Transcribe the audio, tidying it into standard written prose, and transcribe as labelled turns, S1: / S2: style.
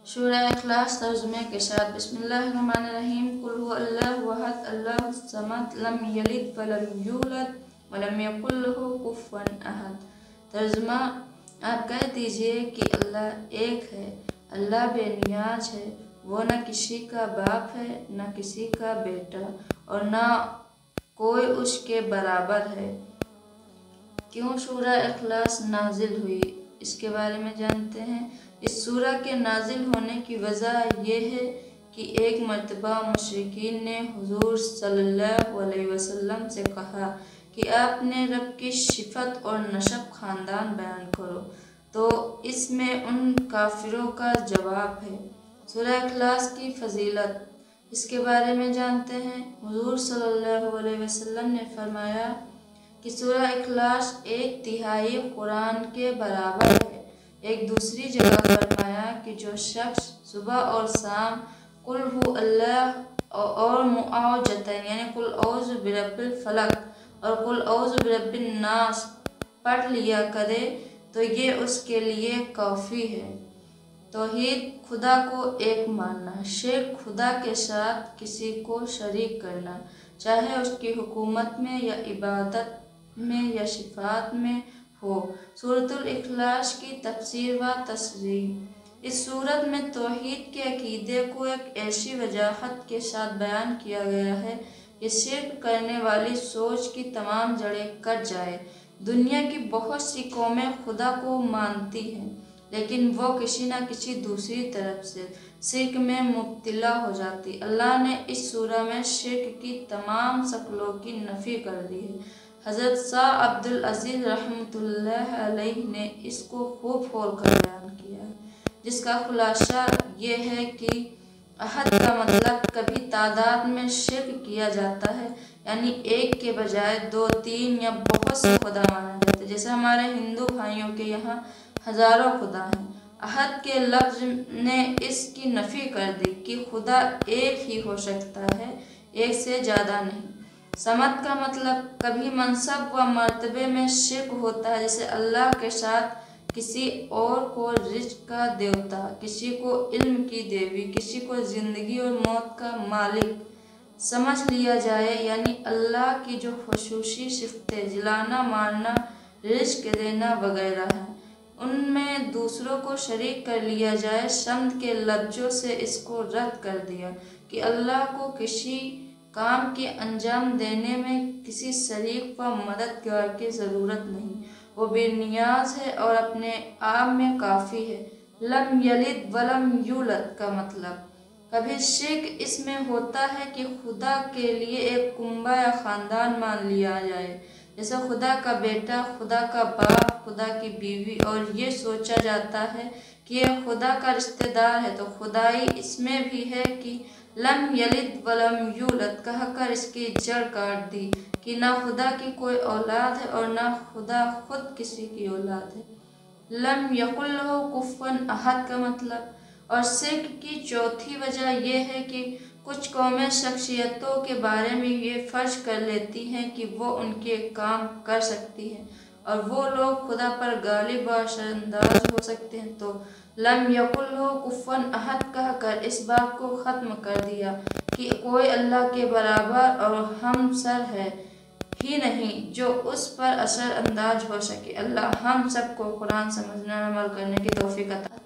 S1: सूरह इखलास तर्जुमे के साथ बिस्मिल्लाहिर्रहमानिर्रहीम। कुल हुवल्लाहु अहद अल्लाहुस समद लम यलिद वलम यूलद वलम यकुल लहू कुफुवन अहद। तर्जुमा, आप कह दीजिए कि अल्लाह एक है, अल्लाह बेनियाज है, वो न किसी का बाप है न किसी का बेटा और न कोई उसके बराबर है। क्यों सूरह इखलास नाजिल हुई, इसके बारे में जानते हैं। इस सूरह के नाजिल होने की वजह यह है कि एक मर्तबा मुशरिकीन ने हुजूर सल्लल्लाहु अलैहि वसल्लम से कहा कि आपने रब की सिफत और नसब ख़ानदान बयान करो, तो इसमें उन काफिरों का जवाब है। सूरह इखलास की फजीलत, इसके बारे में जानते हैं। हुजूर सल्लल्लाहु अलैहि वसल्लम ने फरमाया कि सूरह इखलास 1/3 कुरान के बराबर है। एक दूसरी जगह फरमाया कि जो शख्स सुबह और शाम कुल हु अल्लाह और मुआवजतैन यानी कुल औज़ु बिरब्बिल फलक और कुल औज़ु बिरब्बिन नास पढ़ लिया करे तो ये उसके लिए काफ़ी है। तौहीद, खुदा को एक मानना। शिर्क, खुदा के साथ किसी को शरीक करना, चाहे उसकी हुकूमत में या इबादत में या सिफात में हो। सूरतुल इखलास की तफसीर व तशरीह। इस सूरत में तौहीद के अकीदे को एक ऐसी वजाहत के साथ बयान किया गया है कि शिर्क करने वाली सोच की तमाम जड़ें कट जाए। दुनिया की बहुत सी कौमें खुदा को मानती हैं, लेकिन वो किसी न किसी दूसरी तरफ से शिर्क में मुब्तला हो जाती। अल्लाह ने इस सूरह में शिर्क की तमाम शक्लों की नफ़ी कर दी है। हज़रत शाह अब्दुल अज़ीज़ रहमतुल्लाह अलैह ने इसको खूब खोल कर बयान किया है, जिसका खुलासा ये है कि अहद का मतलब कभी तादाद में शिर्क किया जाता है, यानी एक के बजाय 2, 3 या बहुत से खुदा माना जाता है। जैसे हमारे हिंदू भाइयों के यहाँ हज़ारों खुदा हैं। अहद के लफ्ज़ ने इसकी नफ़ी कर दी कि खुदा एक ही हो सकता है, एक से ज़्यादा नहीं। समद का मतलब कभी मनसब व मर्तबे में शिर्क होता है, जैसे अल्लाह के साथ किसी और को रिज़्क़ का देवता, किसी को इल्म की देवी, किसी को ज़िंदगी और मौत का मालिक समझ लिया जाए, यानी अल्लाह की जो खुसूसी सिफ़तें जिलाना, मारना, रिज़्क़ देना वगैरह हैं, उनमें दूसरों को शरीक कर लिया जाए। समद के लफ्ज़ों से इसको रद्द कर दिया कि अल्लाह को किसी काम के अंजाम देने में किसी शरीक व मददगार की ज़रूरत नहीं, वो बेनियाज है और अपने आप में काफ़ी है। लम यलिद वलम यूलद का मतलब कभी शिर्क इसमें होता है कि खुदा के लिए एक कुंबा या ख़ानदान मान लिया जाए, जैसे खुदा का बेटा, खुदा का बाप, खुदा की बीवी, और ये सोचा जाता है कि यह खुदा का रिश्तेदार है। तो खुदाई इसमें भी है कि लम यलिद वलम यूलद कहकर इसकी जड़ काट दी कि ना खुदा की कोई औलाद है और ना खुदा खुद किसी की औलाद है। लम यकुल लहू कुफुवन अहद का मतलब और शिर्क की चौथी वजह यह है कि कुछ कौमें शख्सियतों के बारे में ये फर्ज कर लेती हैं कि वो उनके काम कर सकती हैं और वो लोग खुदा पर गालिब व असरअंदाज हो सकते हैं। तो लम यकुल लहू कुफुवन अहद कहकर इस बात को ख़त्म कर दिया कि कोई अल्लाह के बराबर और हमसर है ही नहीं जो उस पर असर अंदाज हो सके। अल्लाह हम सबको कुरान समझने और अमल करने की तौफीक अता